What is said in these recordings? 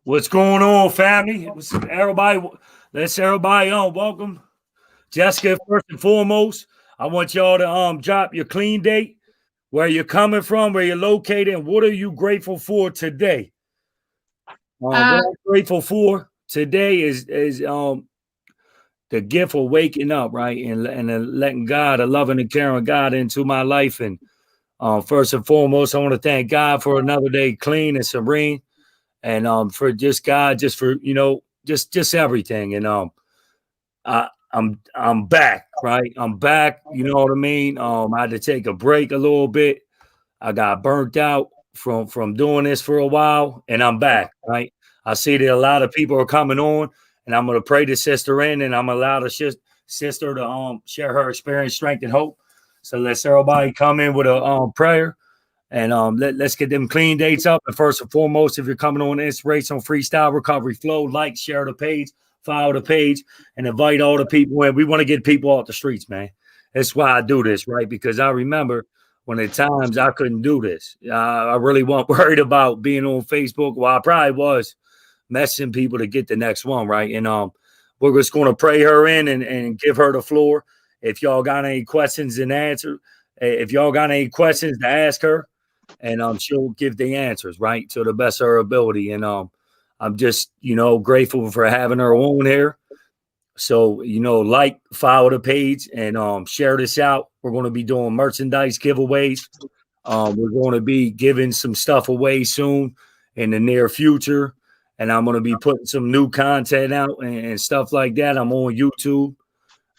What's going on, family? Let's everybody on. Welcome. Jessica, first and foremost, I want y'all to drop your clean date, where you're coming from, where you're located, and what are you grateful for today? What Uh, I'm grateful for today is the gift of waking up, right? And letting God, a loving and caring God into my life. And first and foremost, I want to thank God for another day clean and serene. And for just God, just for just everything. And I'm back, right? I'm back. You know what I mean? I had to take a break a little bit. I got burnt out from doing this for a while, and I'm back, right? I see that a lot of people are coming on, and I'm gonna pray the sister in, and I'm allow the sister to share her experience, strength, and hope. So let's everybody come in with a prayer. And let's get them clean dates up. And first and foremost, if you're coming on Inspirational Freestyle Recovery Flow, like, share the page, follow the page, and invite all the people in. We want to get people off the streets, man. That's why I do this, right? Because I remember when at times I couldn't do this. I really wasn't worried about being on Facebook. Well, I probably was messaging people to get the next one, right? And we're just going to pray her in and give her the floor. If y'all got any questions and answer, if y'all got any questions to ask her, and she'll give the answers right to the best of her ability. And I'm just grateful for having her on here. So like, follow the page, and share this out. We're going to be doing merchandise giveaways. We're going to be giving some stuff away soon in the near future, and I'm going to be putting some new content out and stuff like that. I'm on YouTube.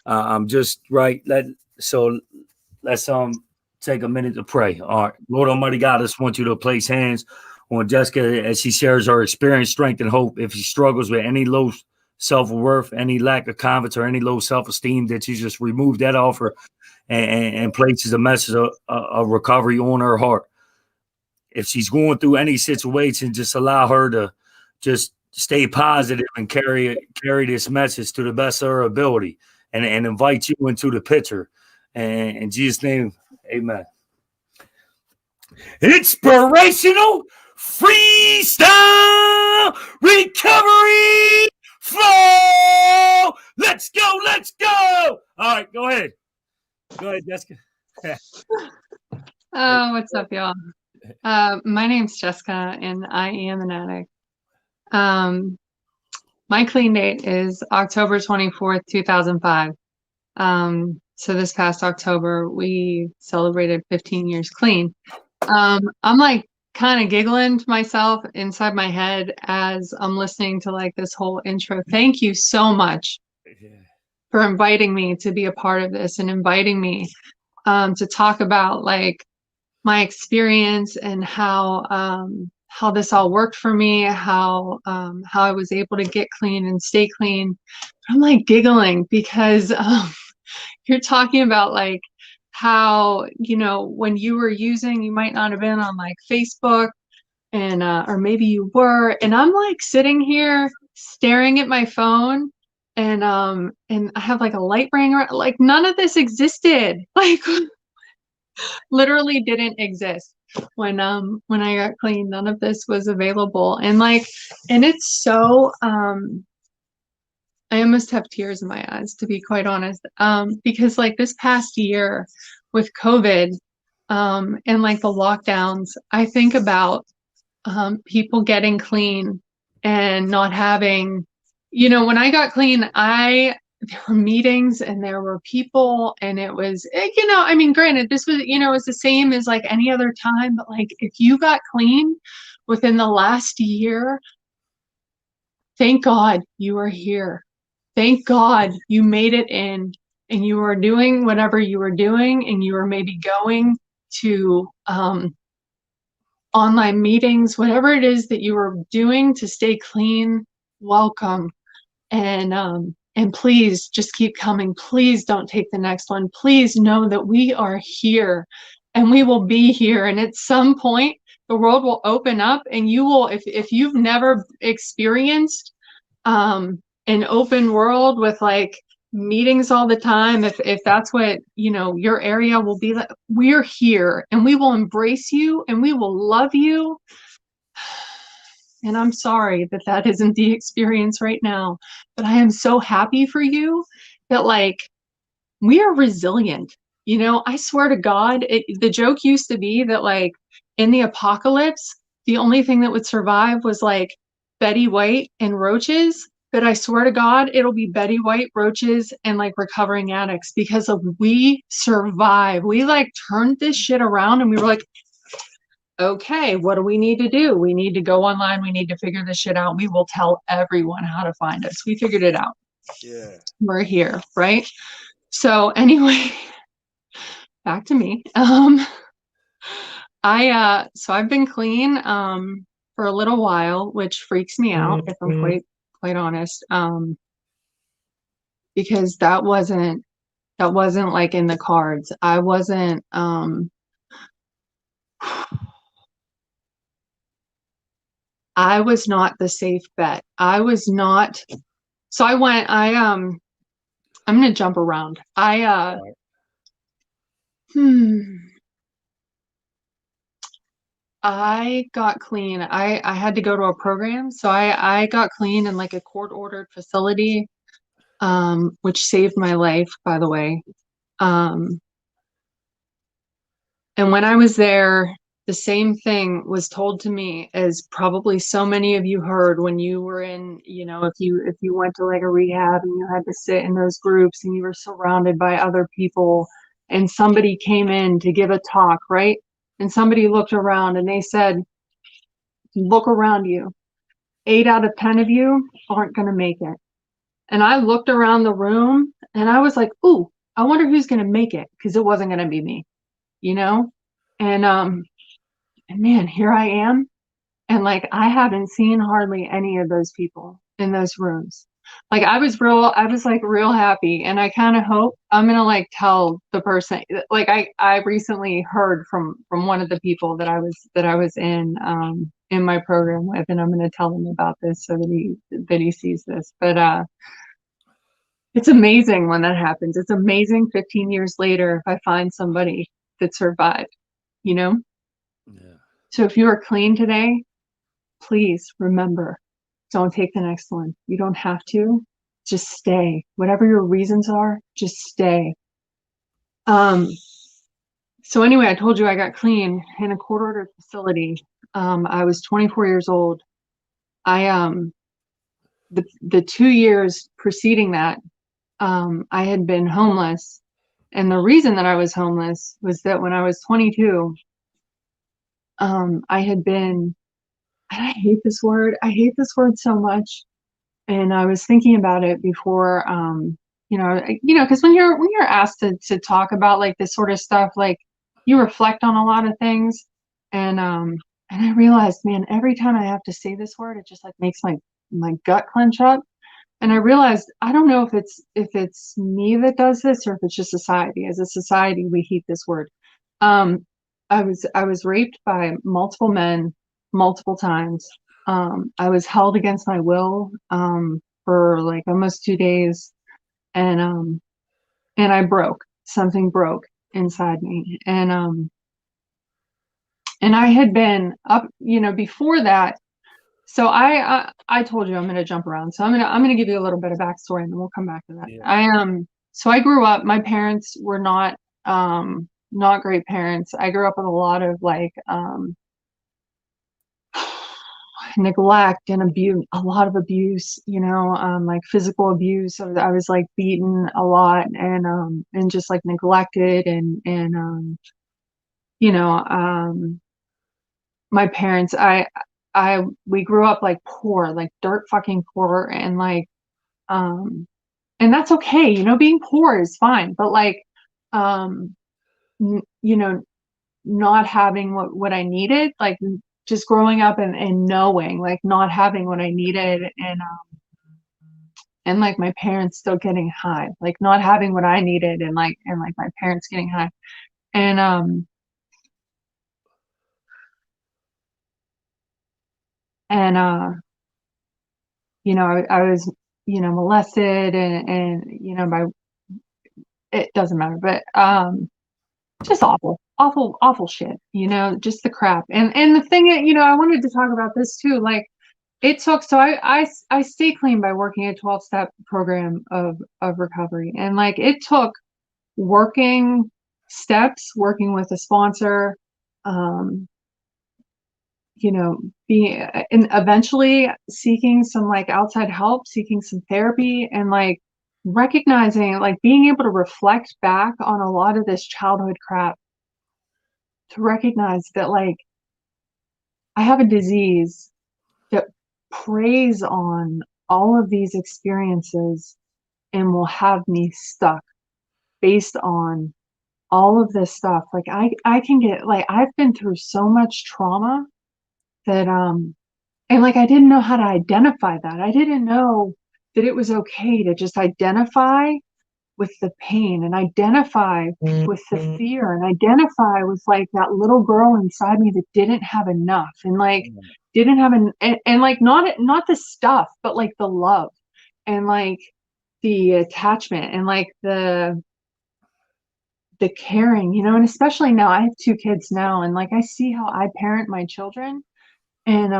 I'm just right. Let's take a minute to pray. All right. Lord Almighty God, I just want you to place hands on Jessica as she shares her experience, strength, and hope. If she struggles with any low self-worth, any lack of confidence, or any low self-esteem, that you just remove that off her and places a message of recovery on her heart. If she's going through any situation, just allow her to just stay positive and carry this message to the best of her ability, and invite you into the picture. And in Jesus' name, amen. Inspirational freestyle recovery flow. Let's go. Let's go. All right, go ahead. Go ahead, Jessica. oh, what's up, y'all? My name's Jessica, and I am an addict. My clean date is October 24th, 2005. So this past October, we celebrated 15 years clean. I'm like kind of giggling to myself inside my head as I'm listening to like this whole intro. Thank you so much for inviting me to be a part of this and inviting me to talk about like my experience and how this all worked for me, how I was able to get clean and stay clean. I'm like giggling because you're talking about like how, when you were using, you might not have been on like Facebook, and or maybe you were, and I'm like sitting here staring at my phone, and I have like a light ring around, like none of this existed. Like literally didn't exist when I got clean. None of this was available. And it's so I almost have tears in my eyes, to be quite honest, because like this past year with COVID and like the lockdowns, I think about people getting clean and not having, when I got clean, there were meetings and there were people, and it was, I mean, granted, this was, it was the same as like any other time, but like if you got clean within the last year, thank God you are here. Thank God you made it in, and you were doing whatever you were doing, and you were maybe going to online meetings, whatever it is that you were doing to stay clean. Welcome. And please just keep coming. Please don't take the next one. Please know that we are here, and we will be here. And at some point, the world will open up, and you will, if you've never experienced an open world with like meetings all the time, if that's what your area will be like, we're here, and we will embrace you, and we will love you, And I'm sorry that that isn't the experience right now, but I am so happy for you that like we are resilient. You know, I swear to God, the joke used to be that like in the apocalypse, the only thing that would survive was like Betty White and roaches. But I swear to God, it'll be Betty White, roaches, and like recovering addicts because of we survive. We like turned this shit around and we were like, okay, what do we need to do? We need to go online. We need to figure this shit out. We will tell everyone how to find us. We figured it out. Yeah. We're here, right? So anyway, back to me. So I've been clean for a little while, which freaks me out if I'm quite honest. Because that wasn't like in the cards. I wasn't I was not the safe bet. I was not. So I'm gonna jump around. I got clean. I had to go to a program. So I got clean in like a court-ordered facility, which saved my life, by the way. And when I was there, the same thing was told to me as probably so many of you heard when you were in, you know, if you went to like a rehab and you had to sit in those groups and you were surrounded by other people and somebody came in to give a talk, right? And somebody looked around and they said, look around you. 8 out of 10 of you aren't going to make it. And I looked around the room and I was like, ooh, I wonder who's going to make it, because it wasn't going to be me, you know? And man, here I am. And like, I haven't seen hardly any of those people in those rooms. Like I was like real happy. And I kind of hope I'm going to like tell the person, like I recently heard from one of the people that I was in my program with, and I'm going to tell him about this so that he sees this. But, it's amazing when that happens. It's amazing 15 years later if I find somebody that survived, you know? Yeah. So if you are clean today, please remember, don't take the next one. You don't have to. Just stay. Whatever your reasons are, just stay. So anyway, I told you I got clean in a court-ordered facility. I was 24 years old. The 2 years preceding that, I had been homeless. And the reason that I was homeless was that when I was 22, I had been, and I hate this word. I hate this word so much. And I was thinking about it before, because when you're asked to talk about like this sort of stuff, like you reflect on a lot of things. And I realized, man, every time I have to say this word, it just like makes my gut clench up. And I realized I don't know if it's me that does this or if it's just society. As a society, we hate this word. I was raped by multiple men multiple times. I was held against my will for like almost 2 days, and I broke. Something broke inside me, and I had been up, before that. So I told you I'm going to jump around. So I'm going to give you a little bit of backstory, and then we'll come back to that. Yeah. So I grew up. My parents were not great parents. I grew up with a lot of like neglect and abuse, a lot of abuse, like physical abuse. I was like beaten a lot and just like neglected and my parents, we grew up like poor, like dirt fucking poor, and like and that's okay, being poor is fine, but like not having what I needed, like just growing up and knowing, like not having what I needed, and like my parents still getting high, like not having what I needed, and like my parents getting high, and and I was molested and by, it doesn't matter, but just awful shit, just the crap. And the thing that, I wanted to talk about this too, like it took, so I stay clean by working a 12-step program of recovery. And like it took working steps, working with a sponsor, um, you know, being and eventually seeking some like outside help, seeking some therapy, and like recognizing, like being able to reflect back on a lot of this childhood crap to recognize that like I have a disease that preys on all of these experiences and will have me stuck based on all of this stuff. Like I can get like I've been through so much trauma that and like I didn't know how to identify that. I didn't know that it was okay to just identify with the pain and identify with the fear and identify with like that little girl inside me that didn't have enough and like didn't have and like not the stuff, but like the love and like the attachment and like the caring, you know. And especially now I have two kids now, and like I see how I parent my children, and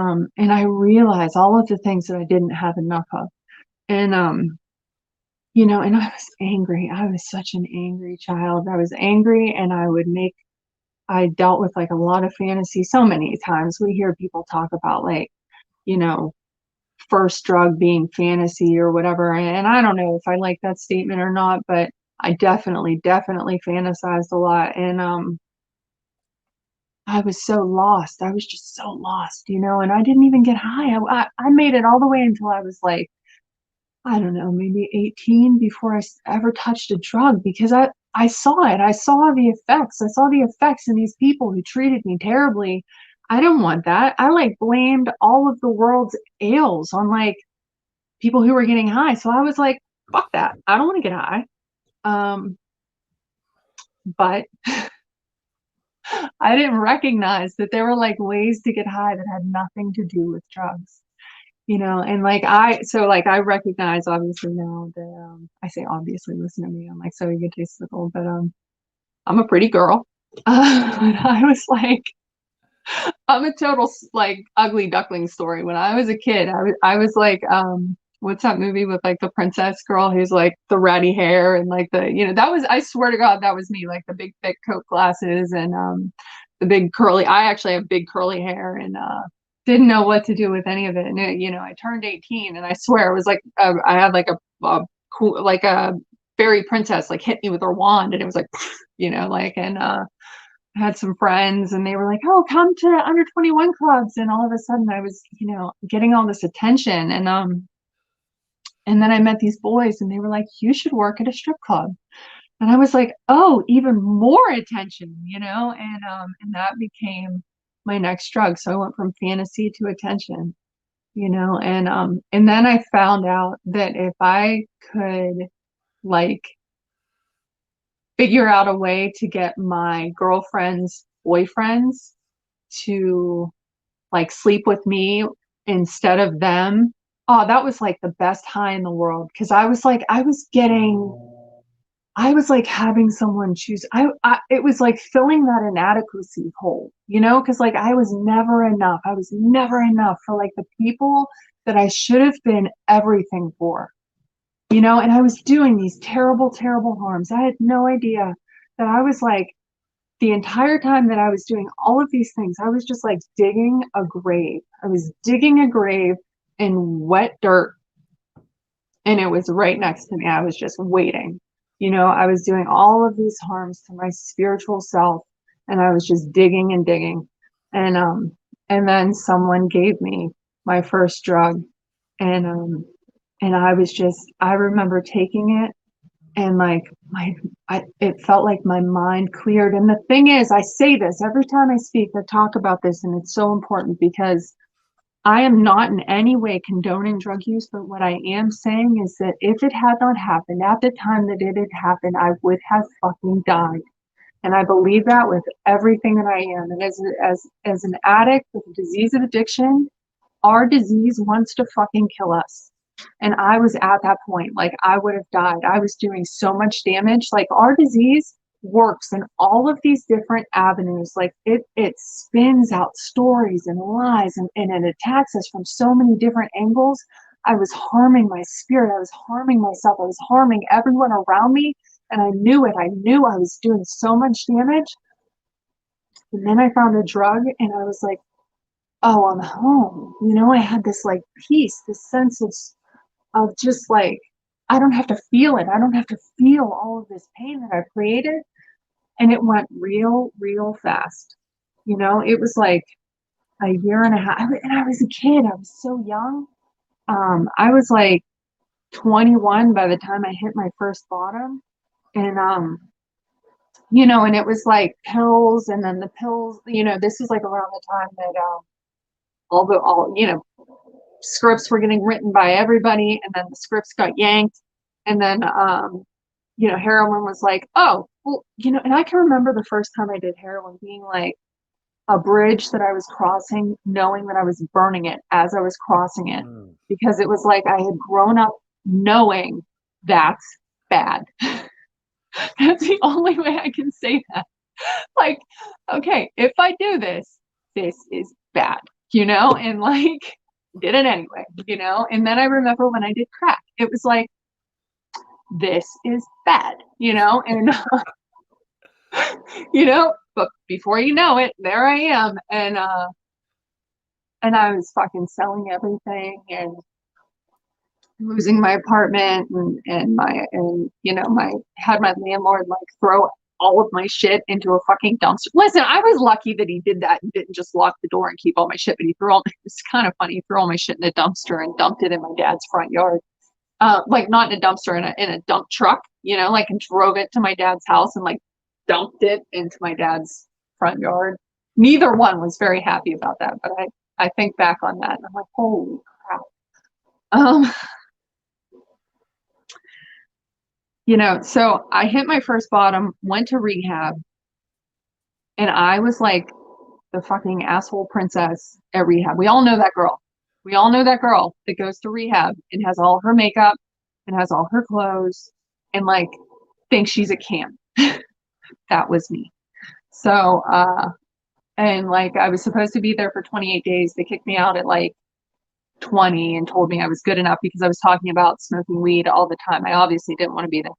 I realize all of the things that I didn't have enough of. And you know, and I was angry. I was such an angry child. I was angry, and I dealt with like a lot of fantasy. So many times we hear people talk about like, you know, first drug being fantasy or whatever. And I don't know if I like that statement or not, but I definitely fantasized a lot. And I was so lost. I was just so lost, you know, and I didn't even get high. I made it all the way until I was like, I don't know, maybe 18 before I ever touched a drug because I saw it. I saw the effects. I saw the effects in these people who treated me terribly. I didn't want that. I like blamed all of the world's ails on like people who were getting high. So I was like, fuck that. I don't want to get high. Um, but I didn't recognize that there were like ways to get high that had nothing to do with drugs, you know. And like I recognize obviously now that I say obviously, listen to me, I'm like so egotistical, but I'm a pretty girl. And I was like, I'm a total like ugly duckling story. When I was a kid, I was like what's that movie with like the princess girl who's like the ratty hair and like the, you know, that was, I swear to God, that was me, like the big thick coat glasses and the big curly, I actually have big curly hair and didn't know what to do with any of it. And it, you know, I turned 18 and I swear it was like I had like a cool like a fairy princess like hit me with her wand and it was like you know, like, and I had some friends and they were like, oh, come to under 21 clubs. And all of a sudden I was, you know, getting all this attention. And then I met these boys and they were like, you should work at a strip club. And I was like, oh, even more attention, you know? And that became my next drug. So I went from fantasy to attention, you know, and then I found out that if I could like figure out a way to get my girlfriend's boyfriends to like sleep with me instead of them. Oh, that was like the best high in the world because I was like having someone choose. It was like filling that inadequacy hole, you know, because like I was never enough. I was never enough for like the people that I should have been everything for, you know, and I was doing these terrible, terrible harms. I had no idea that I was like the entire time that I was doing all of these things, I was just like digging a grave. I was digging a grave in wet dirt and it was right next to me. I was just waiting. You know, I was doing all of these harms to my spiritual self and I was just digging and digging. And then someone gave me my first drug and I was just I remember taking it and like it felt like my mind cleared. And the thing is, I say this every time I speak, I talk about this, and it's so important because I am not in any way condoning drug use, but what I am saying is that if it had not happened at the time that it had happened, I would have fucking died. And I believe that with everything that I am. And as an addict with a disease of addiction, our disease wants to fucking kill us. And I was at that point, like I would have died. I was doing so much damage. Like our disease works in all of these different avenues. Like it spins out stories and lies, and it attacks us from so many different angles. I was harming my spirit. I was harming myself. I was harming everyone around me. And I knew it. I knew I was doing so much damage. And then I found a drug and I was like, oh, I'm home. You know, I had this like peace, this sense of just like, I don't have to feel it. I don't have to feel all of this pain that I've created. And it went real fast. You know, it was like a year and a half. And I was a kid. I was so young. I was like 21 by the time I hit my first bottom. And you know, and it was like pills, and then the pills, you know, this is like around the time that all you know, scripts were getting written by everybody, and then the scripts got yanked, and then you know, heroin was like, oh, well, you know, and I can remember the first time I did heroin being like a bridge that I was crossing, knowing that I was burning it as I was crossing it, because it was like I had grown up knowing that's bad. That's the only way I can say that. Like, okay, if I do this, this is bad, you know, and like did it anyway, you know. And then I remember when I did crack, it was like, this is bad, you know, and you know, but before you know it, there I am, and I was fucking selling everything and losing my apartment, and you know, my had my landlord like throw all of my shit into a fucking dumpster. Listen, I was lucky that he did that and didn't just lock the door and keep all my shit, but he threw all, it's kind of funny, he threw all my shit in a dumpster and dumped it in my dad's front yard. Like not in a dumpster, in a dump truck, you know, like, and drove it to my dad's house and like dumped it into my dad's front yard. Neither one was very happy about that, but I think back on that and I'm like, holy crap. You know, so I hit my first bottom, went to rehab, and I was like the fucking asshole princess at rehab. We all know that girl. We all know that girl that goes to rehab and has all her makeup and has all her clothes and like thinks she's a camp. That was me. So, and like I was supposed to be there for 28 days. They kicked me out at like 20 and told me I was good enough because I was talking about smoking weed all the time. I obviously didn't want to be there.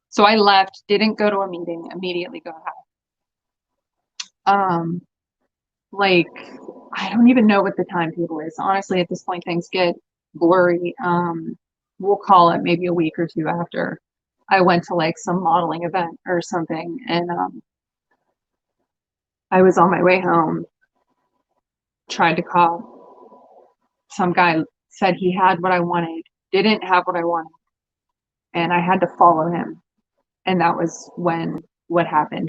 So I left, didn't go to a meeting, immediately go out. Like, I don't even know what the timetable is. Honestly, at this point, things get blurry. We'll call it maybe a week or two after I went to like some modeling event or something. And I was on my way home, tried to call. Some guy said he had what I wanted, didn't have what I wanted, and I had to follow him. And that was when what happened.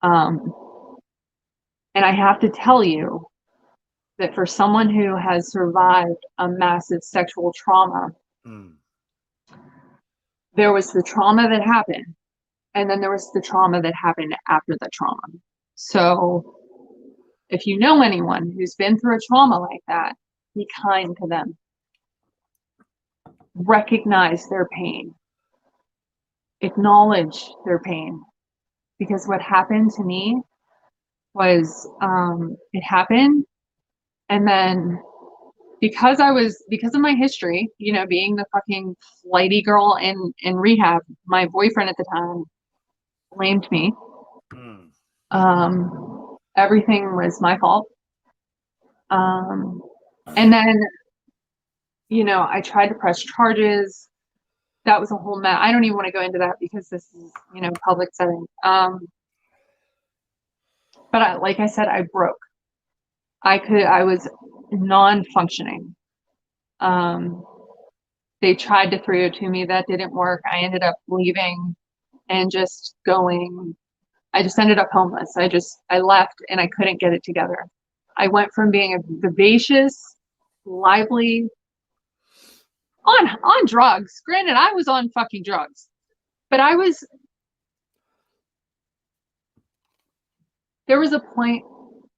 And I have to tell you that for someone who has survived a massive sexual trauma, there was the trauma that happened, and then there was the trauma that happened after the trauma. So if you know anyone who's been through a trauma like that, be kind to them. Recognize their pain. Acknowledge their pain. Because what happened to me was, it happened, and then because of my history, you know, being the fucking flighty girl in rehab, my boyfriend at the time blamed me. Everything was my fault. And then, you know, I tried to press charges. That was a whole mess. I don't even want to go into that because this is, you know, public setting. But like I said, I broke. I was non-functioning. They tried to 302 me. That didn't work. I ended up leaving and just going. I just ended up homeless. I left and I couldn't get it together. I went from being a vivacious, lively, on drugs. Granted, I was on fucking drugs, but there was a point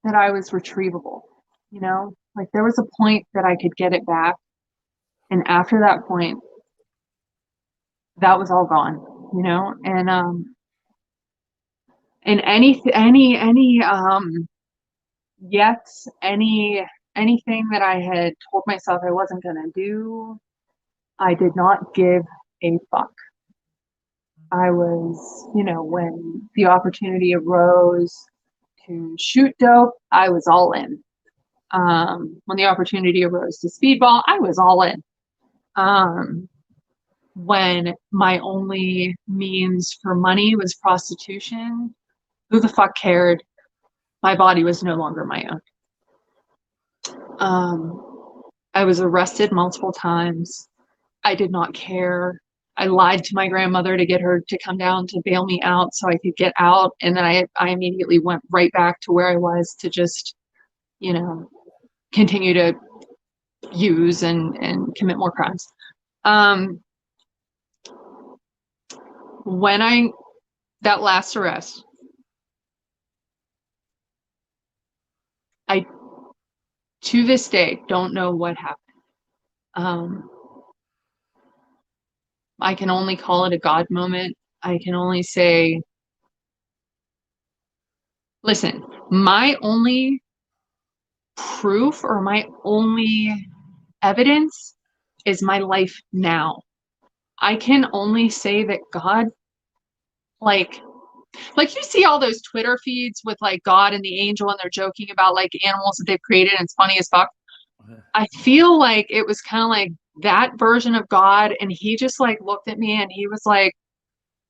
that I was retrievable, you know, like there was a point that I could get it back. And after that point, that was all gone, you know? And And anything that I had told myself I wasn't going to do, I did not give a fuck. I was, when the opportunity arose to shoot dope, I was all in. When the opportunity arose to speedball, I was all in. When my only means for money was prostitution, who the fuck cared? My body was no longer my own. I was arrested multiple times. I did not care. I lied to my grandmother to get her to come down to bail me out so I could get out. And then I immediately went right back to where I was to just, continue to use and commit more crimes. That last arrest, I, to this day, don't know what happened. I can only call it a God moment. I can only say, listen, my only proof or my only evidence is my life now. I can only say that God, like you see all those Twitter feeds with like God and the angel and they're joking about like animals that they've created and it's funny as fuck. I feel like it was kind of like that version of God, and he just like looked at me and he was like,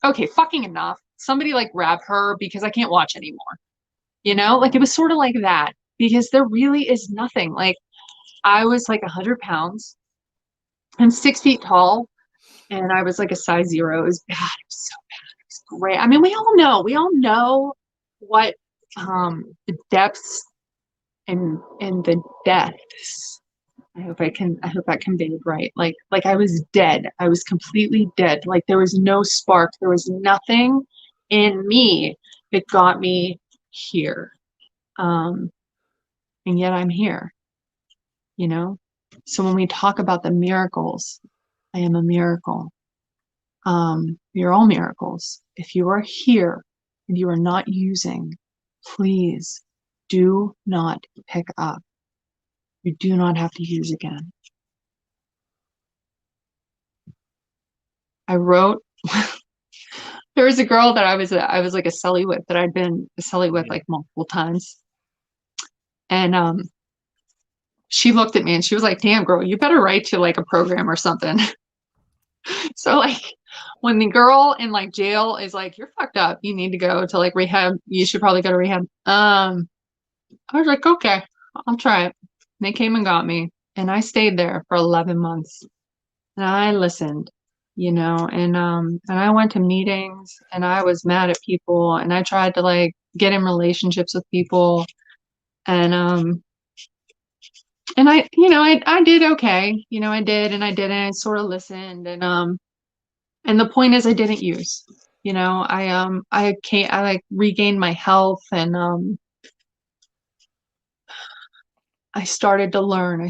okay, fucking enough. Somebody like grab her because I can't watch anymore. Like it was sort of like that, because there really is nothing. Like I was like 100 pounds. I'm 6 feet tall, and I was like a size 0. It was bad. It was so bad. It was great. I mean, we all know what the depths and the depths. I hope that conveyed right. Like I was dead. I was completely dead. Like there was no spark. There was nothing in me that got me here. And yet I'm here, So when we talk about the miracles, I am a miracle. You're all miracles. If you are here and you are not using, please do not pick up. You do not have to use again. I wrote, there was a girl that I was like a celly with, that I'd been a celly with like multiple times. And she looked at me and she was like, damn girl, you better write to like a program or something. So like when the girl in like jail is like, you're fucked up, you need to go to like rehab, you should probably go to rehab. I was like, okay, I'll try it. And they came and got me, and I stayed there for 11 months, and I listened, and I went to meetings, and I was mad at people, and I tried to like get in relationships with people, and I did okay, I did and I didn't. I sort of listened, and the point is I didn't use, I like regained my health, and I started to learn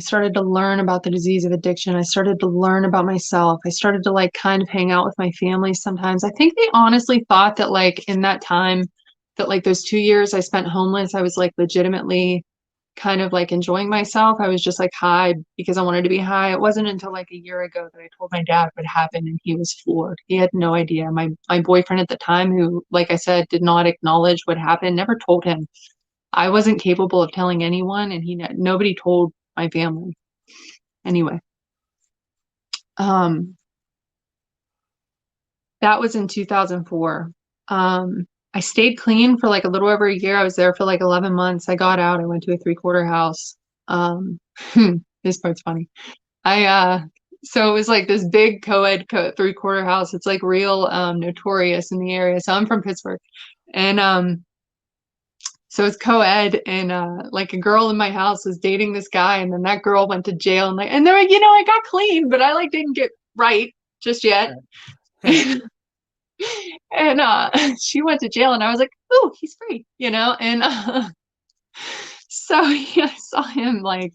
about the disease of addiction. I started to learn about myself. I started to like kind of hang out with my family sometimes. I think they honestly thought that like in that time, that like those 2 years I spent homeless, I was like legitimately kind of like enjoying myself. I was just like high because I wanted to be high. It wasn't until like a year ago that I told my dad what happened, and he was floored. He had no idea. My boyfriend at the time, who, like I said, did not acknowledge what happened, never told him. I wasn't capable of telling anyone, and nobody told my family. Anyway, that was in 2004. I stayed clean for like a little over a year. I was there for like 11 months. I got out. I went to a 3/4 house. This part's funny. So it was like this big co-ed 3/4 house. It's like real notorious in the area. So I'm from Pittsburgh, and so it's co-ed, and like a girl in my house was dating this guy, and then that girl went to jail, and they're like, I got clean, but I like didn't get right just yet. And she went to jail, and I was like, oh, he's free, and so I saw him like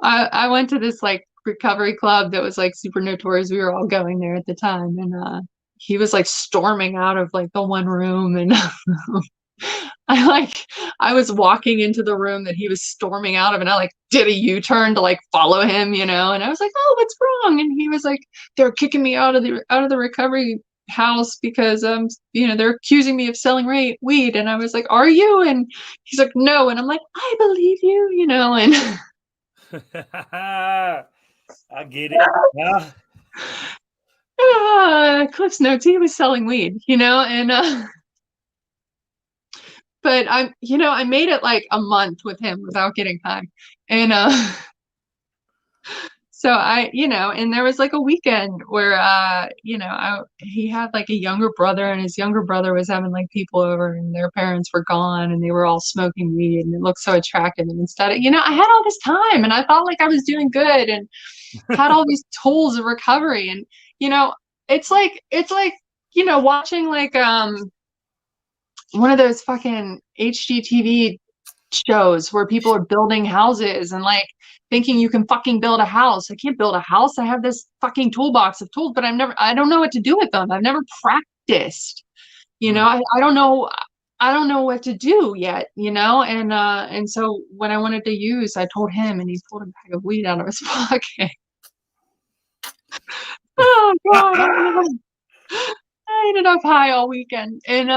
I went to this like recovery club that was like super notorious. We were all going there at the time, and he was like storming out of like the one room, and I was walking into the room that he was storming out of, and I like did a U-turn to like follow him, and I was like, "Oh, what's wrong?" And he was like, "They're kicking me out of the recovery house because they're accusing me of selling weed." And I was like, "Are you?" And he's like, "No." And I'm like, "I believe you," and I get it. Cliff's notes, he was selling weed, and but I made it like a month with him without getting high. And so and there was like a weekend where he had like a younger brother, and his younger brother was having like people over, and their parents were gone, and they were all smoking weed, and it looked so attractive. And instead of, I had all this time, and I thought like I was doing good and had all these tools of recovery. And it's like watching like one of those fucking HGTV shows where people are building houses and like thinking you can fucking build a house. I can't build a house. I have this fucking toolbox of tools, but I don't know what to do with them. I've never practiced. I don't know. I don't know what to do yet, and so when I wanted to use, I told him, and he pulled a bag of weed out of his pocket. Oh God. I ended up high all weekend, and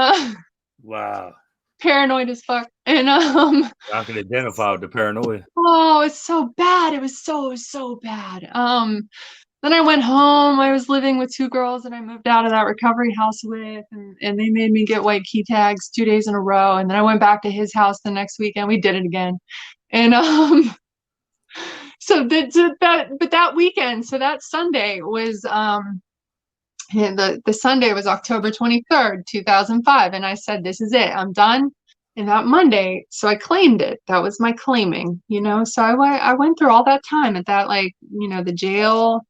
Wow. paranoid as fuck. And I can identify with the paranoia. oh, it's so bad. It was so bad. Then I went home. I was living with two girls that I moved out of that recovery house with, and they made me get white key tags 2 days in a row. And then I went back to his house the next weekend. We did it again. And so that weekend, so that Sunday was the Sunday was October 23rd, 2005. And I said, this is it. I'm done. And that Monday, so I claimed it. That was my claiming, So I went through all that time at that, like, the jail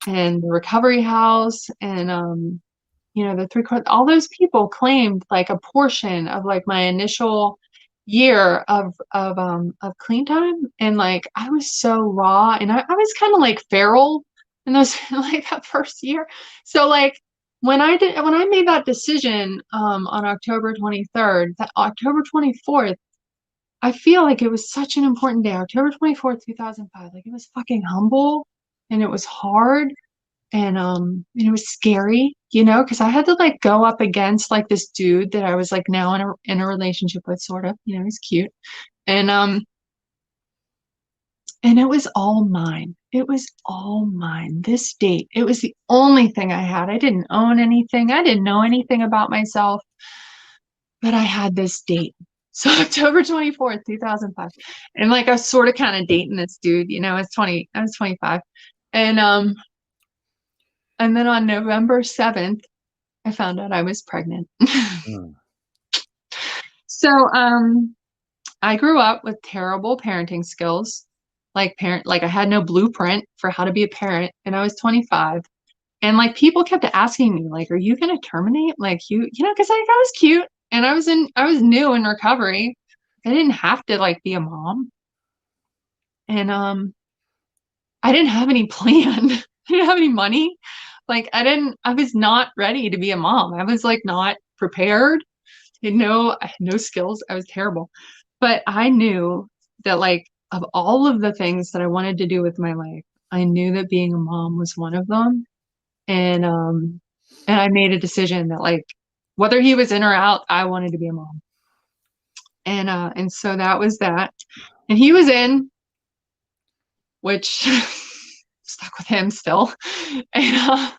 and the recovery house, and all those people claimed like a portion of like my initial year of clean time. And like I was so raw, and I was kind of like feral in those like that first year. So like when I made that decision on October 23rd, that October 24th, I feel like it was such an important day. October 24th, 2005. Like it was fucking humble, and it was hard, and it was scary, because I had to like go up against like this dude that I was like now in a relationship with, sort of. He's cute. And it was all mine. It was all mine. This date, it was the only thing I had. I didn't own anything. I didn't know anything about myself, but I had this date. So October 24th, 2005. And like I was sort of kind of dating this dude, I was 25. And then on November 7th, I found out I was pregnant. So I grew up with terrible parenting skills. Like I had no blueprint for how to be a parent, and I was 25. And like people kept asking me, like, are you gonna terminate? Like because I was cute, and I was new in recovery. I didn't have to like be a mom. And I didn't have any plan. I didn't have any money. Like I was not ready to be a mom. I was like not prepared. I had no skills. I was terrible. But I knew that like of all of the things that I wanted to do with my life, I knew that being a mom was one of them. And I made a decision that like whether he was in or out, I wanted to be a mom. And so that was that. And he was in, which stuck with him still. And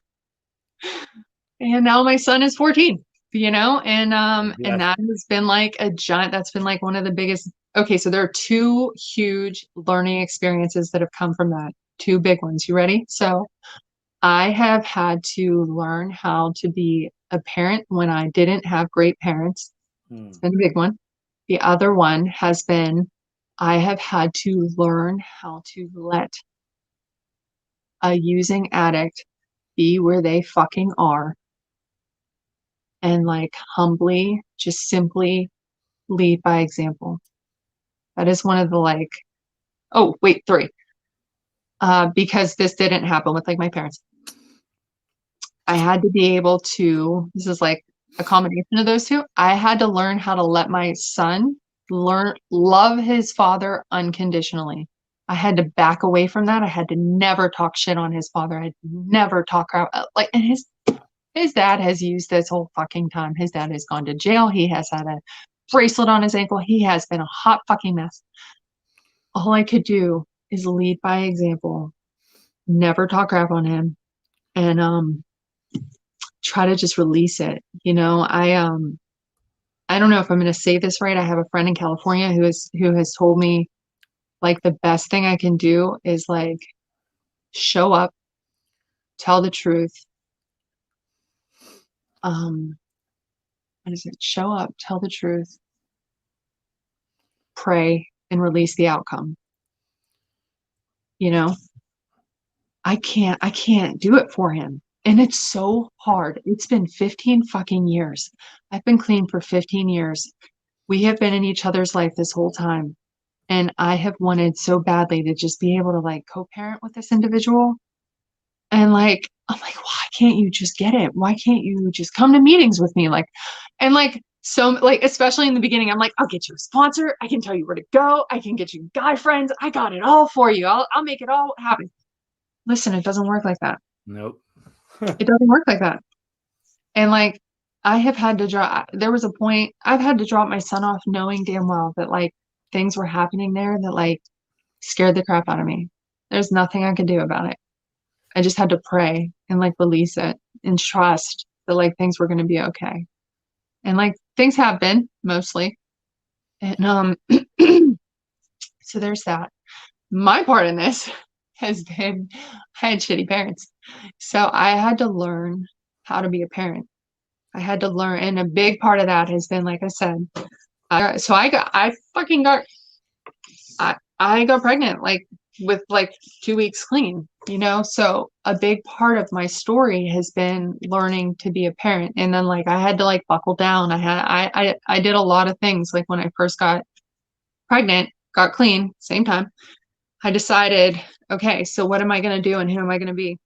now my son is 14, and that has been like that's been like one of the biggest. Okay, so there are two huge learning experiences that have come from that. Two big ones. You ready? So I have had to learn how to be a parent when I didn't have great parents. It's been a big one. The other one has been I have had to learn how to let a using addict be where they fucking are, and like humbly, just simply lead by example. That is one of the like, oh, wait, 3. Because this didn't happen with like my parents. I had to be able to, this is like a combination of those two. I had to learn how to let my son love his father unconditionally. I had to back away from that. I had to never talk shit on his father. I never talk out like, and his dad has used this whole fucking time. His dad has gone to jail. He has had a bracelet on his ankle. He has been a hot fucking mess. All I could do is lead by example, never talk crap on him, and try to just release it. I don't know if I'm going to say this right. I have a friend in California who has told me like the best thing I can do is like show up, tell the truth. What is it? Show up, tell the truth, pray, and release the outcome. I can't do it for him. And it's so hard. It's been 15 fucking years. I've been clean for 15 years. We have been in each other's life this whole time. And I have wanted so badly to just be able to like co-parent with this individual. And like, I'm like, why can't you just get it? Why can't you just come to meetings with me? So like, especially in the beginning, I'm like, I'll get you a sponsor. I can tell you where to go. I can get you guy friends. I got it all for you. I'll make it all happen. Listen, it doesn't work like that. Nope. It doesn't work like that. And like, I have had to drop, there was a point I've had to drop my son off knowing damn well that like things were happening there that like scared the crap out of me. There's nothing I could do about it. I just had to pray and like release it and trust that like things were going to be okay. And like things have been mostly. And so there's that. My part in this has been I had shitty parents. So I had to learn how to be a parent. I had to learn, and a big part of that has been, like I said, I got pregnant like with like 2 weeks clean, so a big part of my story has been learning to be a parent. And then like I had to like buckle down. I did a lot of things. Like when I first got pregnant, got clean, same time, I decided, okay, so what am I going to do and who am I going to be?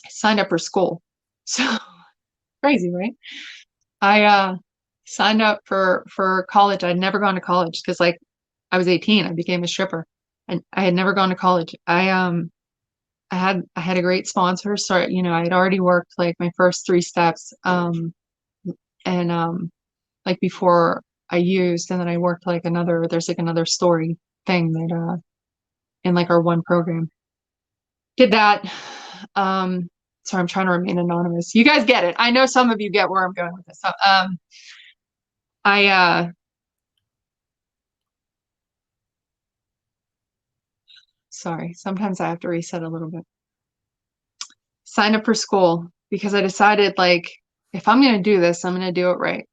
I signed up for school. So crazy, right? I signed up for college. I'd never gone to college because like I was 18, I became a stripper, and I had never gone to college. I had a great sponsor. So I had already worked like my first 3 steps, and like before I used, and then I worked like there's like another story thing that in like our one program. Did that. Sorry, I'm trying to remain anonymous. You guys get it. I know some of you get where I'm going with this. So, sorry, sometimes I have to reset a little bit. Signed up for school because I decided like, if I'm going to do this, I'm going to do it right.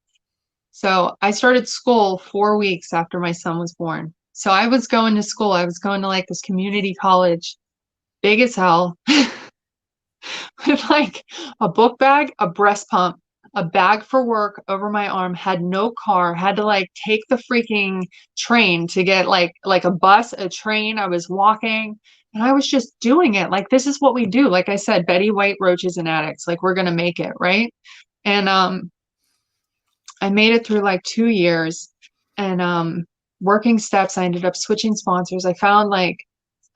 So I started school 4 weeks after my son was born. So I was going to school. I was going to like this community college, big as hell, with like a book bag, a breast pump, a bag for work over my arm, had no car, had to like take the freaking train to get like a bus, a train. I was walking and I was just doing it. Like, this is what we do. Like I said, Betty White, roaches and addicts, like we're going to make it. Right. And, I made it through like 2 years, and, working steps. I ended up switching sponsors. I found like,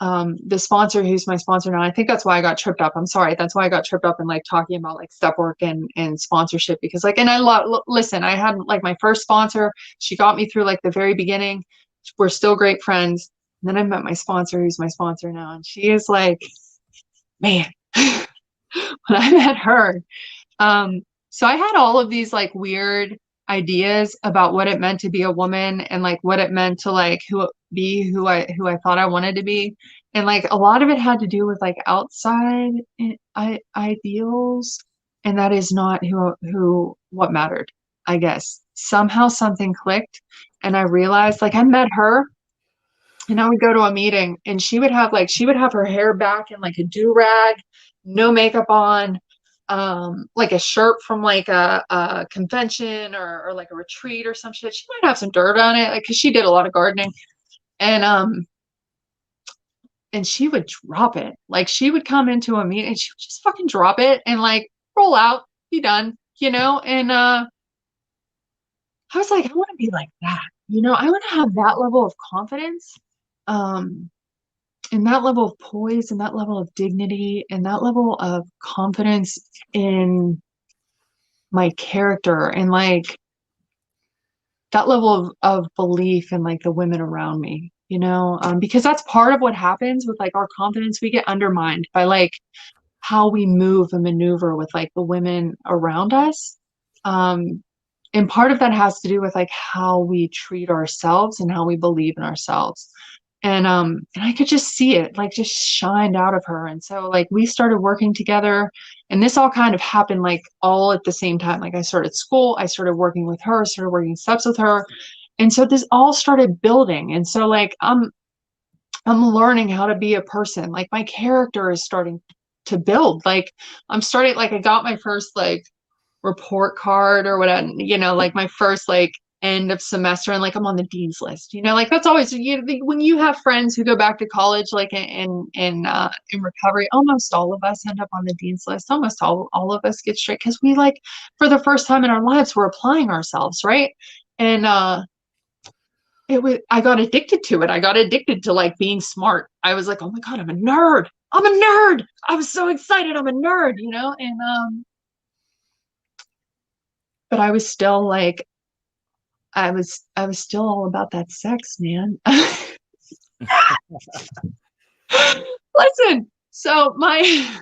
the sponsor who's my sponsor now. I think that's why I got tripped up. I'm sorry. That's why I got tripped up in like talking about like step work and sponsorship, because like, and listen, I had like my first sponsor. She got me through like the very beginning. We're still great friends. And then I met my sponsor who's my sponsor now. And she is like, man, when I met her, so I had all of these like weird ideas about what it meant to be a woman, and like what it meant to like who I thought I wanted to be. And like a lot of it had to do with like outside ideals, and that is not what mattered. I guess somehow something clicked, and I realized, like, I met her and I would go to a meeting and she would have her hair back in like a do-rag, no makeup on, like a shirt from like a convention or like a retreat or some shit. She might have some dirt on it, like, because she did a lot of gardening. And she would drop it. Like, she would come into a meeting and she would just fucking drop it and like roll out, be done. you know, and I was like, I want to be like that, you know, I want to have that level of confidence, um, and that level of poise and that level of dignity and that level of confidence in my character and like that level of belief in like the women around me, you know, because that's part of what happens with like our confidence. We get undermined by like how we move and maneuver with like the women around us. Um, and part of that has to do with like how we treat ourselves and how we believe in ourselves. And I could just see it like just shined out of her. And so like we started working together, and this all kind of happened like all at the same time. Like I started school, I started working with her, started working steps with her. And so this all started building. And so like I'm learning how to be a person. Like my character is starting to build. Like I'm starting, like I got my first like report card or whatever, you know, like my first like end of semester, and like I'm on the dean's list, you know, like that's always, you know, when you have friends who go back to college, like in recovery, almost all of us end up on the dean's list. Almost all of us get straight because we like for the first time in our lives we're applying ourselves, right? And it was, I got addicted to it. I got addicted to like being smart. I was like, oh my God, I'm a nerd. I'm a nerd. I was so excited. I'm a nerd, you know? And but I was still like, I was still all about that sex, man. Listen, so my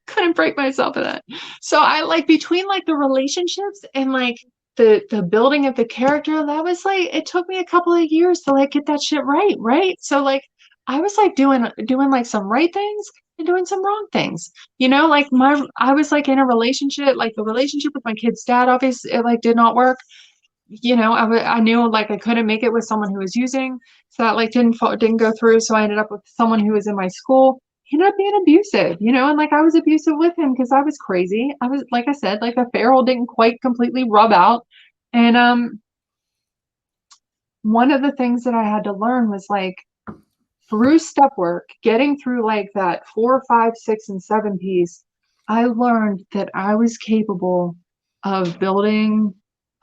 couldn't break myself of that. So I like between like the relationships and like the building of the character, that was like it took me a couple of years to like get that shit right, right? So like I was like doing like some right things and doing some wrong things. You know, like my I was like in a relationship, like the relationship with my kid's dad, obviously it like did not work. You know, I knew like I couldn't make it with someone who was using, so that like didn't go through. So I ended up with someone who was in my school. He ended up being abusive, you know, and like I was abusive with him because I was crazy. I was, like I said, like the feral didn't quite completely rub out. And one of the things that I had to learn was like through step work, getting through like that 4, 5, 6, and 7 piece, I learned that I was capable of building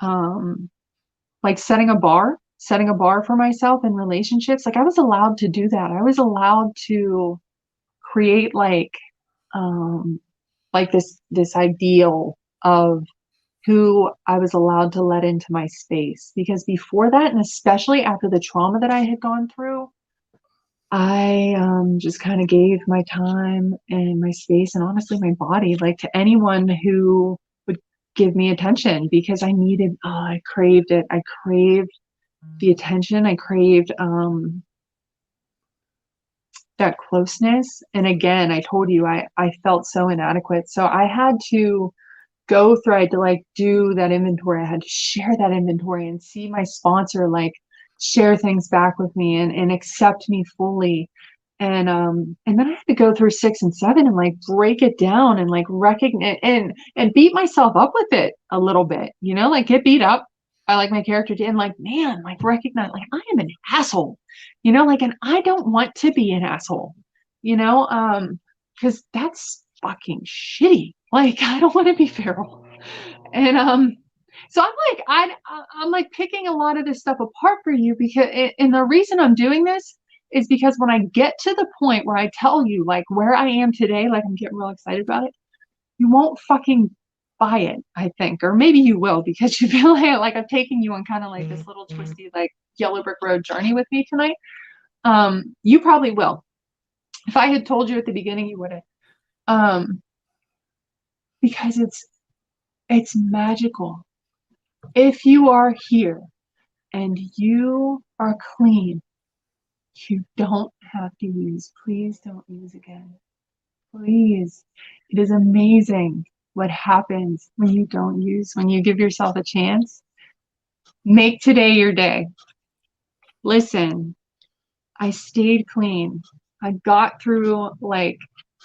like setting a bar for myself in relationships. Like I was allowed to do that. I was allowed to create um like this ideal of who I was allowed to let into my space, because before that, and especially after the trauma that I had gone through, I just kind of gave my time and my space and honestly my body like to anyone who would give me attention, because I needed, oh, I craved it. I craved the attention. I craved that closeness. And again, I told you I felt so inadequate. So I had to go through, I had to like do that inventory. I had to share that inventory and see my sponsor like share things back with me and accept me fully. And then I had to go through 6 and 7 and like break it down and like recognize and beat myself up with it a little bit, you know, like get beat up by like my character and like, man, like recognize like I am an asshole, you know, like, and I don't want to be an asshole, you know, because that's fucking shitty. Like I don't want to be feral. And so I'm like picking a lot of this stuff apart for you because and the reason I'm doing this is because when I get to the point where I tell you like where I am today, like I'm getting real excited about it, you won't fucking buy it, I think. Or maybe you will, because you feel like I'm taking you on kind of like this little twisty like yellow brick road journey with me tonight. You probably will. If I had told you at the beginning, you wouldn't. Because it's magical. If you are here and you are clean, you don't have to use. Please don't use again. Please. It is amazing what happens when you don't use, when you give yourself a chance. Make today your day. Listen, I stayed clean. I got through like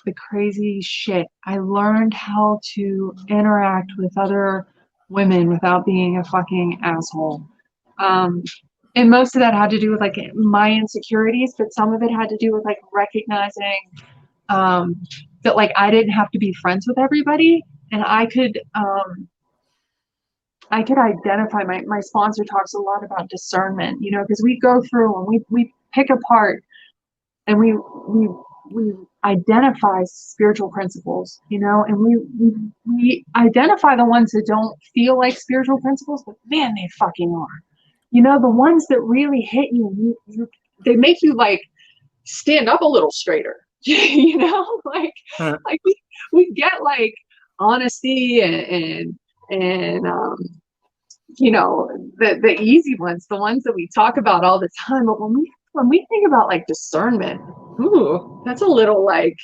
the crazy shit. I learned how to interact with other women without being a fucking asshole. And most of that had to do with like my insecurities, but some of it had to do with like recognizing that like I didn't have to be friends with everybody, and I could identify. My sponsor talks a lot about discernment, you know, because we go through and we pick apart and we identify spiritual principles, you know, and we identify the ones that don't feel like spiritual principles, but man, they fucking are. You know, the ones that really hit you, they make you like stand up a little straighter. You know, like we get like honesty and you know, the easy ones, the ones that we talk about all the time. But when we think about like discernment, ooh, that's a little like,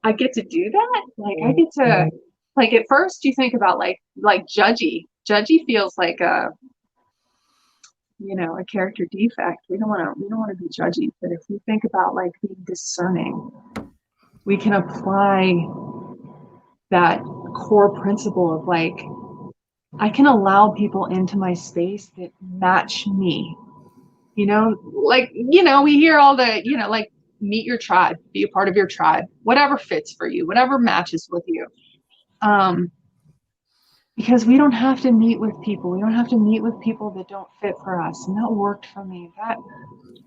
I get to do that. Like I get to, like at first you think about like judgy. Judgy feels like a, you know, a character defect. We don't want to be judgy. But if we think about like being discerning, we can apply that core principle of like, I can allow people into my space that match me. You know, like, you know, we hear all the, you know, like meet your tribe, be a part of your tribe, whatever fits for you, whatever matches with you. Because we don't have to meet with people. We don't have to meet with people that don't fit for us. And that worked for me. That,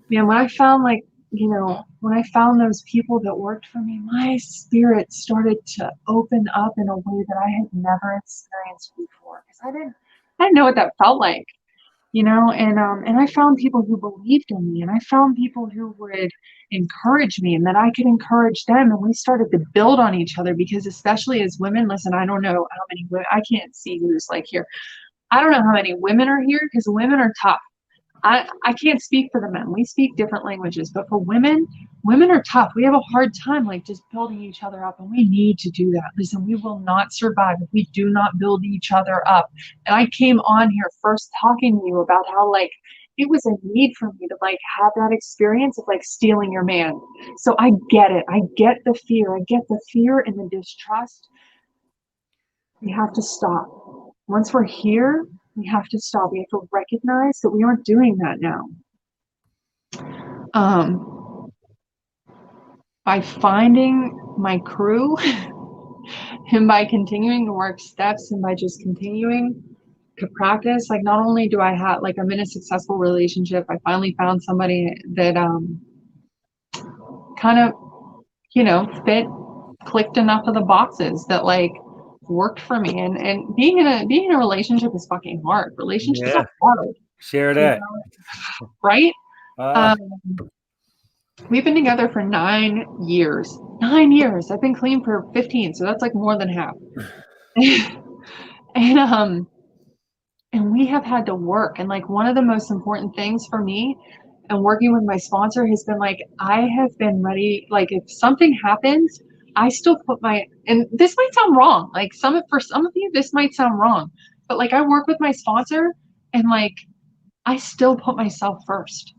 man, when I found like, you know, when I found those people that worked for me, my spirit started to open up in a way that I had never experienced before. Because I didn't know what that felt like, you know, and I found people who believed in me, and I found people who would encourage me, and that I could encourage them, and we started to build on each other. Because especially as women, listen, I don't know how many women, I can't see who's like here. I don't know how many women are here, because women are tough. I can't speak for the men. We speak different languages, but for women are tough. We have a hard time like just building each other up, and we need to do that. Listen, we will not survive if we do not build each other up. And I came on here first talking to you about how like it was a need for me to like have that experience of like stealing your man. So I get it. I get the fear. I get the fear and the distrust. We have to stop. Once we're here, we have to stop. We have to recognize that we aren't doing that now. By finding my crew and by continuing to work steps and by just continuing to practice, like not only do I have, like I'm in a successful relationship, I finally found somebody that kind of, you know, clicked enough of the boxes that like worked for me. And being in a relationship is fucking hard. Relationships are hard. Share that. You know? Right? We've been together for 9 years. 9 years. I've been clean for 15, so that's like more than half. And we have had to work. And like one of the most important things for me and working with my sponsor has been like, I have been ready. Like if something happens, I still put and this might sound wrong. Like for some of you, this might sound wrong, but like I work with my sponsor and like, I still put myself first.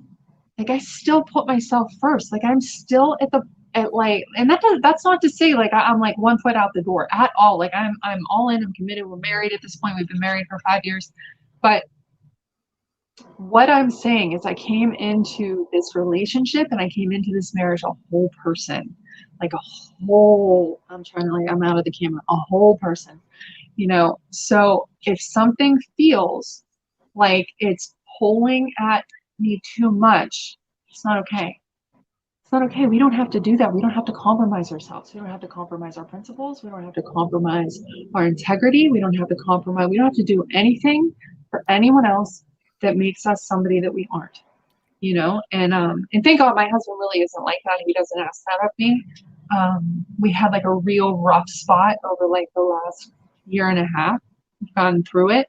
Like I still put myself first. Like I'm still and that's not to say like I'm like 1 foot out the door at all. Like I'm all in, I'm committed. We're married at this point. We've been married for 5 years. But what I'm saying is I came into this relationship and I came into this marriage a whole person. Like a whole, I'm out of the camera, a whole person, you know. So if something feels like it's pulling at me too much, it's not okay. It's not okay. We don't have to do that. We don't have to compromise ourselves. We don't have to compromise our principles. We don't have to compromise our integrity. We don't have to compromise. We don't have to do anything for anyone else that makes us somebody that we aren't, you know. And thank God my husband really isn't like that. He doesn't ask that of me. We had like a real rough spot over like the last year and a half. We've gone through it.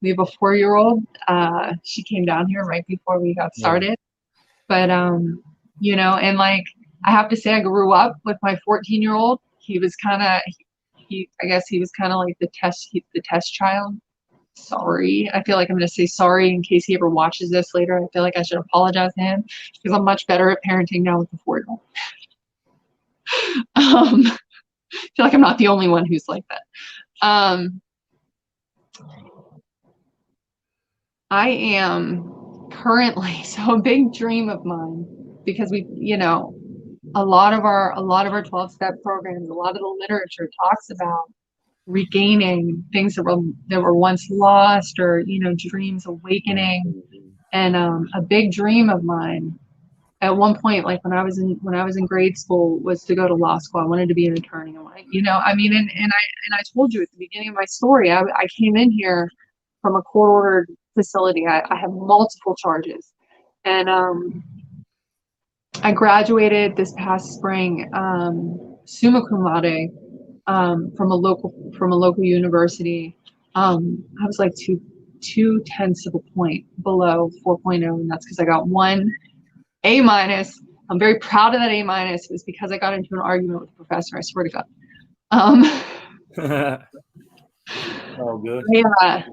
We have a 4-year-old. She came down here right before we got started. But you know, and like I have to say I grew up with my 14-year-old. He was kind of I guess he was kind of like the test child. Sorry. I feel like I'm going to say sorry in case he ever watches this later. I feel like I should apologize to him because I'm much better at parenting now with the 4-year-old. I feel like I'm not the only one who's like that. I am currently, so a big dream of mine, because we, you know, a lot of our 12-step programs, a lot of the literature talks about regaining things that were once lost, or dreams awakening. And a big dream of mine at one point, like when I was in grade school, was to go to law school. I wanted to be an attorney. I mean, and I told you at the beginning of my story, I came in here from a court-ordered facility. I have multiple charges, and I graduated this past spring, summa cum laude, from a local university. I was like two tenths of a point below 4.0, and that's because I got one A minus. I'm very proud of that A minus. It was because I got into an argument with the professor. I swear to God. Oh, good. Yeah.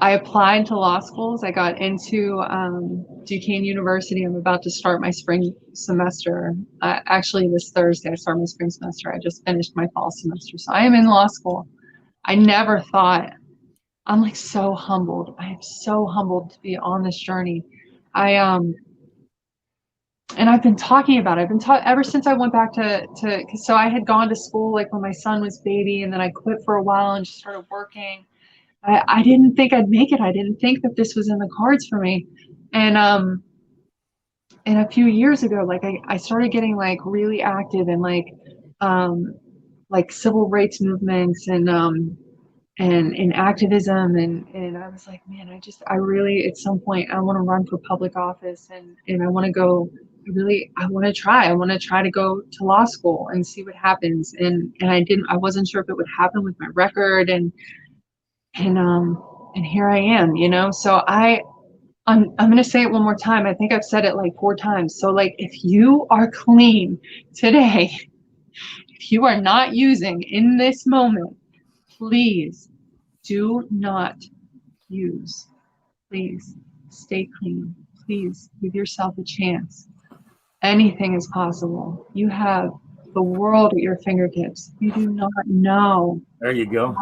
I applied to law schools. I got into Duquesne University. I'm about to start my spring semester. Actually, this Thursday, I start my spring semester. I just finished my fall semester. So I am in law school. I never thought, I'm like so humbled. I am so humbled to be on this journey. And I've been talking about it. I've been taught ever since I went back so I had gone to school like when my son was baby, and then I quit for a while and just started working. I didn't think I'd make it. I didn't think that this was in the cards for me. And a few years ago, like I started getting like really active in like civil rights movements and in activism, and I was like, man, I really at some point I want to run for public office, and I want to go. I want to try to go to law school and see what happens. And I wasn't sure if it would happen with my record, and here I am, so I'm going to say it one more time. I think I've said it like 4 times. So like, if you are clean today, if you are not using in this moment, please do not use. Please stay clean. Please give yourself a chance. Anything is possible. You have the world at your fingertips. You do not know. There you go.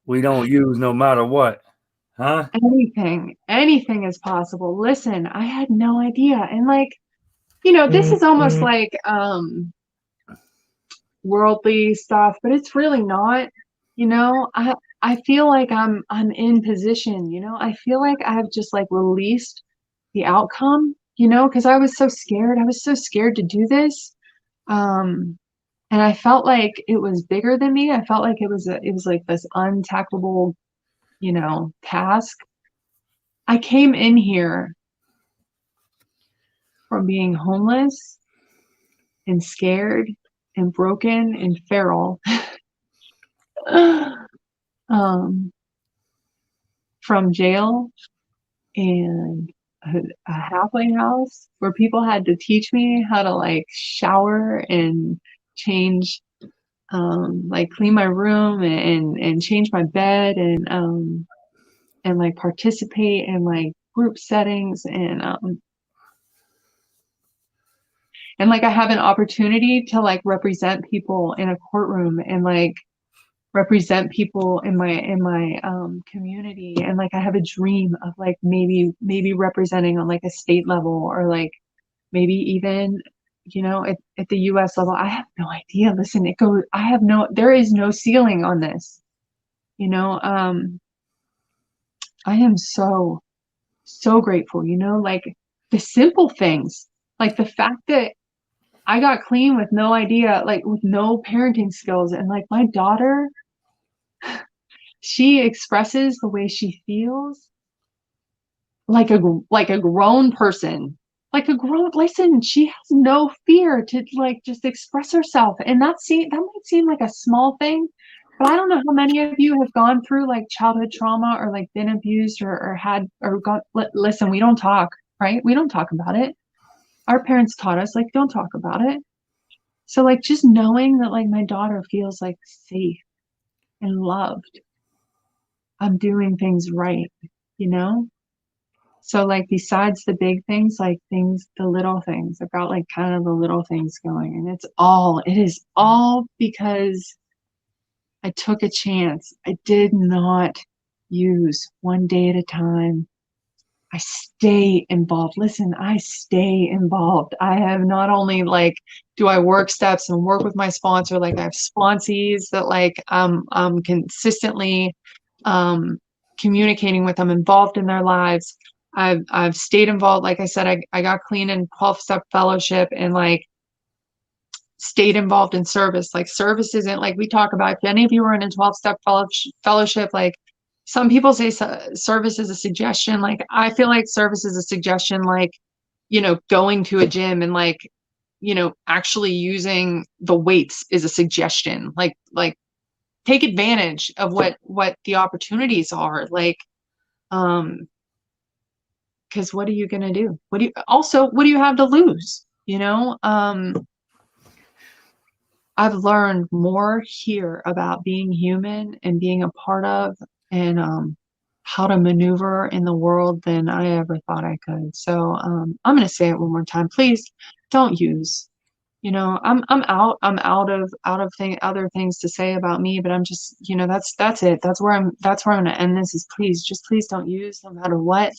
We don't use no matter what. Huh? Anything is possible. Listen, I had no idea. And like, this is almost like worldly stuff, but it's really not. I feel like I'm in position, I feel like I've just like released the outcome, because I was so scared. I was so scared to do this. And I felt like it was bigger than me. I felt like it was like this untacklable, task. I came in here from being homeless and scared and broken and feral, from jail and a halfway house where people had to teach me how to like shower and change, like clean my room and change my bed and like participate in like group settings and like I have an opportunity to like represent people in a courtroom and like represent people in my community, and like I have a dream of like maybe representing on like a state level, or like maybe even at the US level. I have no idea. Listen, there is no ceiling on this. I am so grateful, like the simple things, like the fact that I got clean with no idea, like with no parenting skills. And like my daughter, she expresses the way she feels like a grown person, listen, she has no fear to like just express herself. And that might seem like a small thing, but I don't know how many of you have gone through like childhood trauma or like been abused or listen, we don't talk, right? We don't talk about it. Our parents taught us like, don't talk about it. So like just knowing that like my daughter feels like safe and loved, I'm doing things right, So like besides the big things, like the little things, I've got like kind of the little things going, and it is all because I took a chance. I did not use one day at a time. I stay involved. Listen, I stay involved. I have not only like do I work steps and work with my sponsor, like I have sponsees that like I'm consistently communicating with. I'm involved in their lives. I've stayed involved. Like I said, I got clean in 12-step fellowship and like stayed involved in service. Like service isn't like we talk about. If any of you were in a 12-step fellowship, like some people say service is a suggestion. Like I feel like service is a suggestion, like, you know, going to a gym and like, you know, actually using the weights is a suggestion. Like take advantage of what the opportunities are. Like, because what are you gonna do? What do you have to lose? You know, I've learned more here about being human and being a part of and how to maneuver in the world than I ever thought I could. So I'm going to say it one more time. Please don't use. You know, I'm out. I'm out of other things to say about me, but I'm just, you know, that's it. That's where I'm going to end this. Is please don't use, no matter what.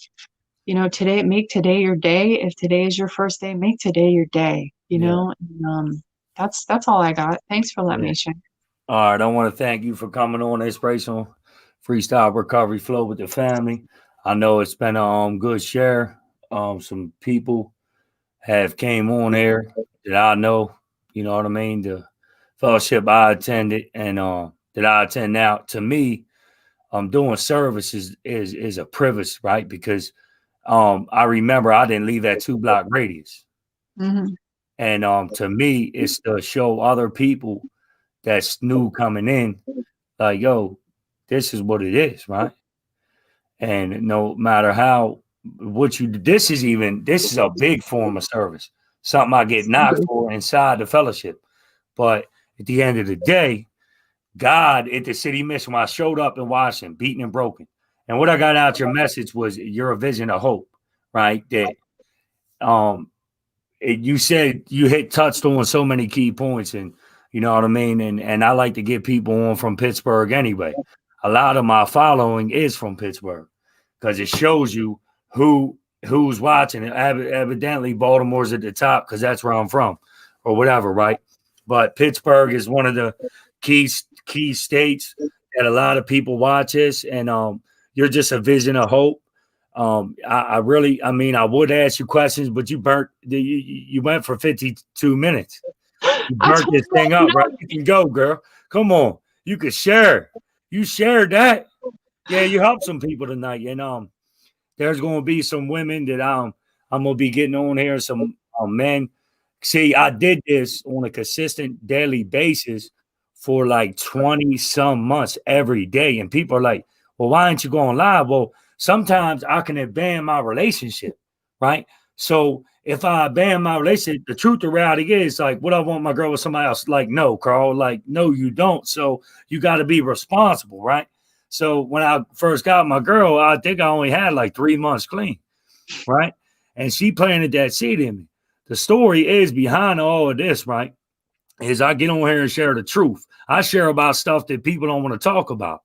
You know, make today your day. If today is your first day, make today your day. You Yeah. know, and, that's all I got. Thanks for letting Yeah. me share. All right. I want to thank you for coming on Inspirational Freestyle Recovery Flow with the family. I know it's been a good share. Some people have came on there that I know, you know what I mean? The fellowship I attended and that I attend now. To me, doing service is a privilege, right? Because I remember I didn't leave that 2-block radius. Mm-hmm. And to me, it's to show other people that's new coming in, like, yo, this is what it is, right? And no matter how what you this is a big form of service, something I get knocked for inside the fellowship. But at the end of the day, God at the city mission, when I showed up in Washington, beaten and broken, and what I got out your message was you're a vision of hope, right? That you said you touched on so many key points, and you know what I mean. And I like to get people on from Pittsburgh anyway. A lot of my following is from Pittsburgh because it shows you who's watching. Evidently, Baltimore's at the top because that's where I'm from, or whatever, right? But Pittsburgh is one of the key states that a lot of people watch us, and you're just a vision of hope. I would ask you questions, but you went for 52 minutes. You burnt this thing up, right? You can go, girl. Come on. You can share. You shared that. Yeah, you helped some people tonight. And there's gonna be some women that I'm gonna be getting on here, some men. See, I did this on a consistent daily basis for like 20 some months every day. And people are like, well, why aren't you going live? Well, sometimes I can abandon my relationship, right? So if I abandon my relationship, the truth, the reality is like, what I want my girl with somebody else? Like, no, Carl, like, no, you don't. So you got to be responsible, right? So when I first got my girl, I think I only had like 3 months clean, right? And she planted that seed in me. The story is behind all of this, right? Is I get on here and share the truth. I share about stuff that people don't want to talk about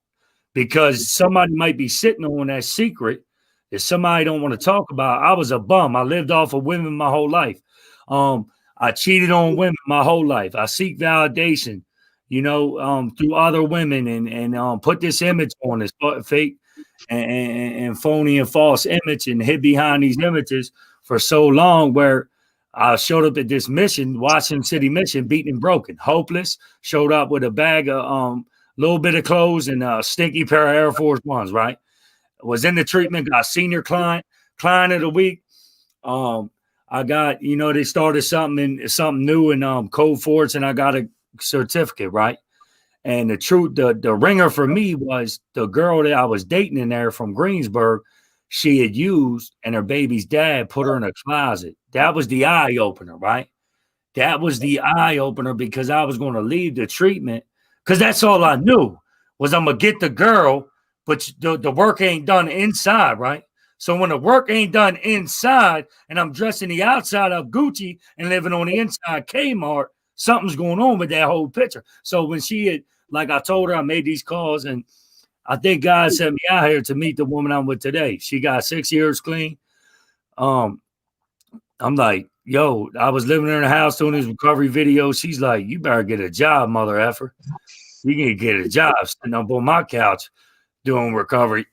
because somebody might be sitting on that secret that somebody don't want to talk about. I was a bum. I lived off of women my whole life. I cheated on women my whole life. I seek validation, through other women and put this image on this fake and phony and false image and hid behind these images for so long where I showed up at this mission, Washington City mission, beaten and broken, hopeless, showed up with a bag of little bit of clothes and a stinky pair of Air Force Ones, right? Was in the treatment, got senior client of the week. I got, they started something new in Code Forts, and I got a certificate, right? And the truth, the ringer for me was the girl that I was dating in there from Greensburg. She had used, and her baby's dad put her in a closet. That was the eye opener, right? That was the eye opener because I was going to leave the treatment because that's all I knew was I'm going to get the girl, but the work ain't done inside, right? So when the work ain't done inside and I'm dressing the outside of Gucci and living on the inside Kmart, something's going on with that whole picture. So when she had, like I told her, I made these calls and I think God sent me out here to meet the woman I'm with today. She got 6 years clean. I'm like, yo, I was living in her house doing these recovery videos. She's like, you better get a job, mother effer. You can get a job sitting up on my couch doing recovery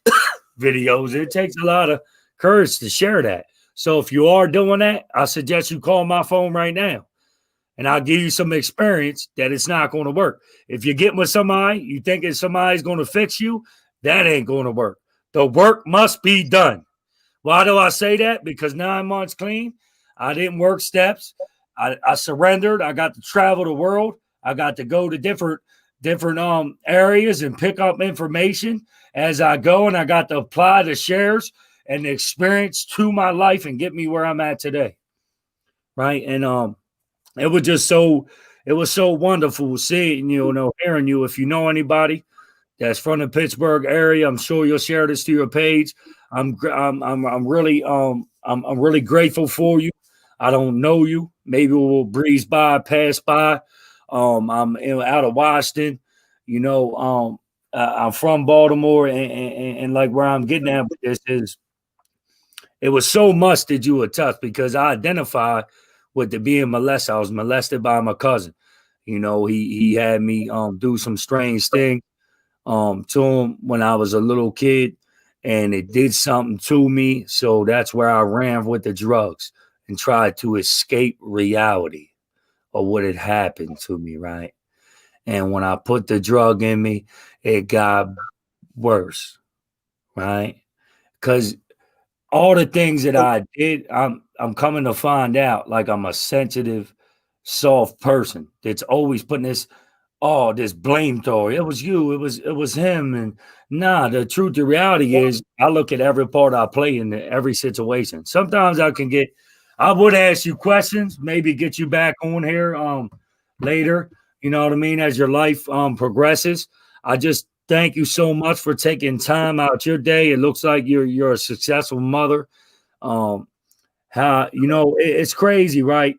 videos. It takes a lot of courage to share that. So if you are doing that, I suggest you call my phone right now. And I'll give you some experience that it's not going to work. If you're getting with somebody, you think somebody's going to fix you, that ain't going to work. The work must be done. Why do I say that? Because 9 months clean, I didn't work steps. I surrendered. I got to travel the world. I got to go to different areas and pick up information as I go, and I got to apply the shares and the experience to my life and get me where I'm at today. Right. And it was just so wonderful seeing, hearing you. If you know anybody that's from the Pittsburgh area, I'm sure you'll share this to your page. I'm really grateful for you. I don't know you. Maybe we'll breeze by, pass by. I'm out of Washington. I'm from Baltimore, and like where I'm getting at with this is, it was so much that you were touched because I identify with the being molested. I was molested by my cousin. He had me do some strange thing to him when I was a little kid, and it did something to me. So that's where I ran with the drugs and tried to escape reality of what had happened to me, right? And when I put the drug in me, it got worse, right? Because all the things that I did, I'm coming to find out, like, I'm a sensitive, soft person that's always putting this blame story. It was you, it was him. And the truth, the reality is, I look at every part I play in every situation. Sometimes I would ask you questions, maybe get you back on here later, you know what I mean, as your life progresses. I just thank you so much for taking time out your day. It looks like you're a successful mother. It's crazy, right?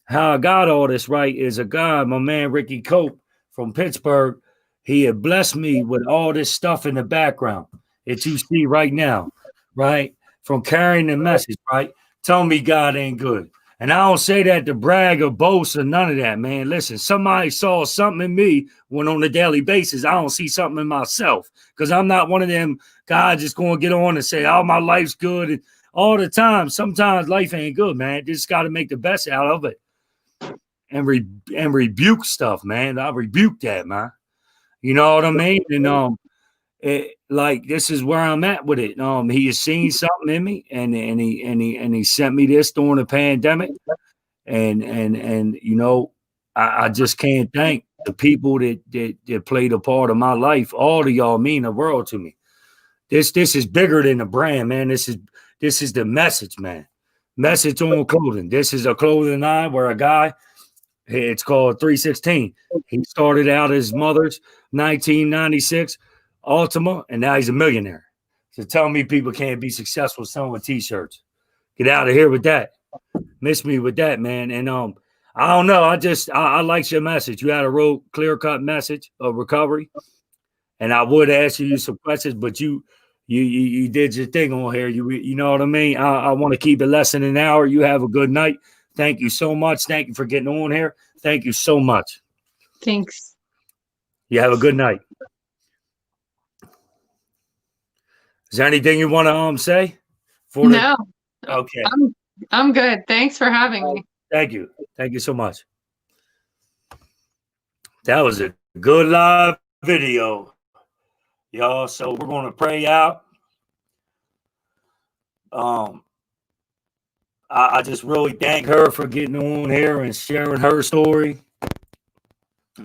How I got all this, right, is a guy, my man Ricky Cope from Pittsburgh. He had blessed me with all this stuff in the background that you see right now, right? From carrying the message, right? Tell me God ain't good. And I don't say that to brag or boast or none of that, man. Listen, somebody saw something in me when on a daily basis I don't see something in myself, because I'm not one of them guys just going to get on and say, oh, my life's good. And all the time, sometimes life ain't good, man. Just got to make the best out of it and rebuke stuff, man. I rebuke that, man. You know what I mean? And this is where I'm at with it. He has seen something in me, and he sent me this during the pandemic, and I just can't thank the people that played a part of my life. All of y'all mean the world to me. This is bigger than the brand, man. This is the message, man. Message on clothing. This is a clothing line where a guy, it's called 316. He started out his mother's 1996 Altima, and now he's a millionaire. So tell me people can't be successful selling t-shirts. Get out of here with that. Miss me with that, man. And I don't know. I liked your message. You had a real clear-cut message of recovery. And I would ask you some questions, but you did your thing on here. You know what I mean? I want to keep it less than an hour. You have a good night. Thank you so much. Thank you for getting on here. Thank you so much. Thanks. You have a good night. Is there anything you want to say? No. Okay. I'm good. Thanks for having me. Thank you. Thank you so much. That was a good live video, y'all. So we're going to pray out. I just really thank her for getting on here and sharing her story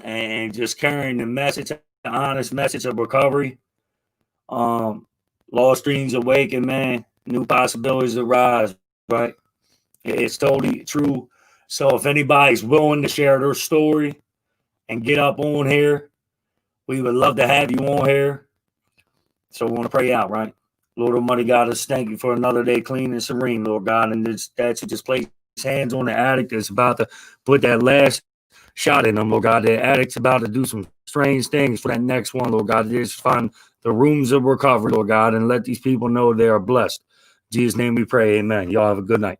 and just carrying the message, the honest message of recovery. Lost dreams awaken, man. New possibilities arise, right? It's totally true. So if anybody's willing to share their story and get up on here, we would love to have you on here. So we want to pray out, right? Lord Almighty God, us thank you for another day clean and serene, Lord God. And that you just place hands on the addict that's about to put that last shot in them, Lord God. The addict's about to do some strange things for that next one, Lord God. They just find the rooms of recovery, Lord God, and let these people know they are blessed. In Jesus' name we pray. Amen. Y'all have a good night.